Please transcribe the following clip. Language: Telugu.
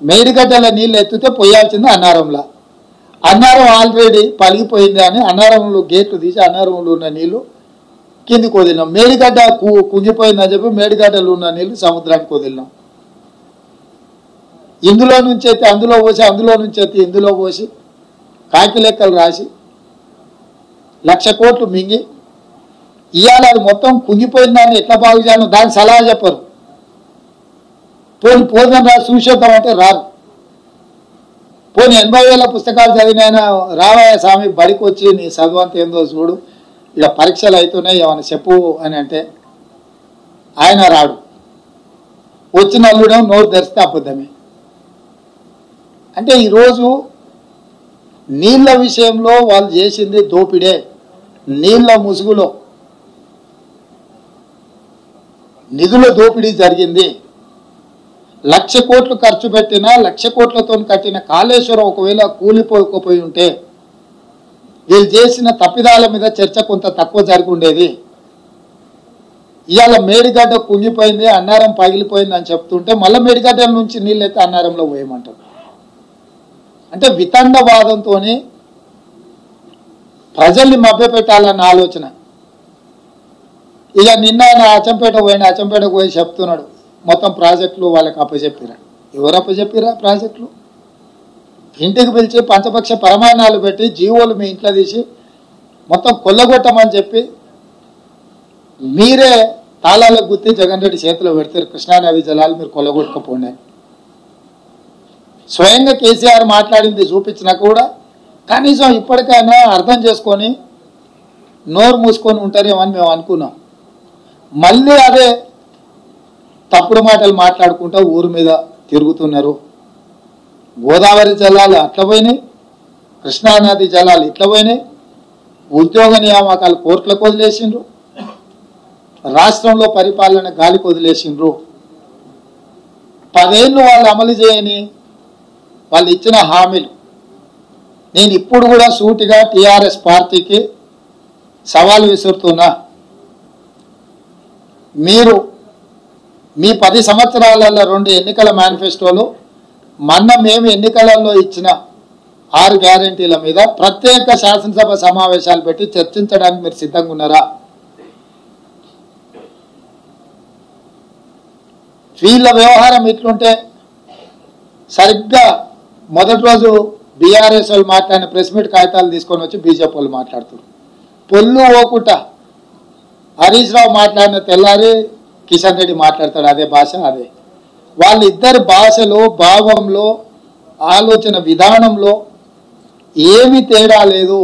మేడిగడ్డల నీళ్ళు ఎత్తితే పోయాల్సింది అన్నారంలో. అన్నారం ఆల్రెడీ పలిగిపోయింది అని అన్నారంలో గేట్లు తీసి అన్నారంలో ఉన్న నీళ్లు కిందికి వదిలినాం. మేడిగడ్డ కుంగిపోయిందని చెప్పి మేడిగడ్డలు ఉన్న నీళ్లు సముద్రానికి వదిలినాం. ఇందులో నుంచి ఎత్తి అందులో పోసి, అందులో నుంచి ఎత్తి ఇందులో పోసి కాకి లెక్కలు రాసి 1,00,000 కోట్లు మింగి ఇవాళ అది మొత్తం కుంగిపోయిందాన్ని ఎట్లా బాగు చేయాలో దానికి సలహా చెప్పరు. పోదని రా చూసేద్దామంటే రారు. పోనీ 80,000 పుస్తకాలు చదివినైనా రావయ్య స్వామి బడికి వచ్చి నీ చదువంత ఏందో చూడు, ఇక పరీక్షలు అవుతున్నాయి ఏమైనా చెప్పు అని అంటే ఆయన రాడు. వచ్చిన అల్లుడే నోరు తెరిస్తే అబద్ధమే. అంటే ఈరోజు నీళ్ళ విషయంలో వాళ్ళు చేసింది దోపిడే. నీళ్ళ ముసుగులో నిధుల దోపిడీ జరిగింది. 1,00,000 కోట్లు ఖర్చు పెట్టినా 1,00,000 కోట్లతో కట్టిన కాళేశ్వరం ఒకవేళ కూలిపోకపోయి ఉంటే వీళ్ళు చేసిన తప్పిదాల మీద చర్చ కొంత తక్కువ జరిగి ఉండేది. ఇవాళ మేడిగడ్డ కుంగిపోయింది, అన్నారం పగిలిపోయింది అని చెప్తుంటే మళ్ళీ మేడిగడ్డ నుంచి నీళ్ళు అయితే అన్నారంలో పోయమంటారు. అంటే వితండవాదంతో ప్రజల్ని మభ్యపెట్టాలన్న ఆలోచన. ఇక నిన్న ఆయన అచ్చంపేటకు పోయి చెప్తున్నాడు మొత్తం ప్రాజెక్టులు వాళ్ళకి అప్పచెప్పిరా. ఎవరు అప్పచెప్పిరా ప్రాజెక్టులు? ఇంటికి పిలిచి పంచపక్ష ప్రమాణాలు పెట్టి జీవోలు మీ ఇంట్లో తీసి మొత్తం కొల్లగొట్టమని చెప్పి మీరే తాళాలకు గుర్తి జగన్ రెడ్డి చేతిలో పెడతారు. కృష్ణానది జలాలు మీరు కొల్లగొట్టకపోండి. స్వయంగా కేసీఆర్ మాట్లాడింది చూపించినా కూడా కనీసం ఇప్పటికైనా అర్థం చేసుకొని నోరు మూసుకొని ఉంటారేమని మేము అనుకున్నాం. మళ్ళీ అదే తప్పుడు మాటలు మాట్లాడుకుంటూ ఊరి మీద తిరుగుతున్నారు. గోదావరి జలాలు అట్లా పోయినాయి, కృష్ణానది జలాలు ఇట్లా పోయినాయి, ఉద్యోగ నియామకాలు కోర్టులకు వదిలేసిండ్రు, రాష్ట్రంలో పరిపాలన గాలికి వదిలేసిండ్రు. 10 ఏళ్ళు వాళ్ళు అమలు చేయని వాళ్ళు ఇచ్చిన హామీలు. నేను ఇప్పుడు కూడా సూటిగా టీఆర్ఎస్ పార్టీకి సవాల్ విసురుతున్నా. మీరు మీ 10 సంవత్సరాలలో 2 ఎన్నికల మేనిఫెస్టోలు, మొన్న మేము ఎన్నికలలో ఇచ్చిన 6 గ్యారెంటీల మీద ప్రత్యేక శాసనసభ సమావేశాలు పెట్టి చర్చించడానికి మీరు సిద్ధంగా ఉన్నారా? వీళ్ళ వ్యవహారం ఇట్లుంటే సరిగ్గా మొదటి రోజు బీఆర్ఎస్ వాళ్ళు మాట్లాడిన ప్రెస్ మీట్ కాగితాలు తీసుకొని వచ్చి బీజేపీ వాళ్ళు మాట్లాడుతారు. పొల్లు ఓకుట హరీష్ రావు మాట్లాడిన తెల్లారి కిషన్ రెడ్డి మాట్లాడతాడు అదే భాష. అదే వాళ్ళిద్దరి భాషలో, భావంలో, ఆలోచన విధానంలో ఏమీ తేడా లేదు.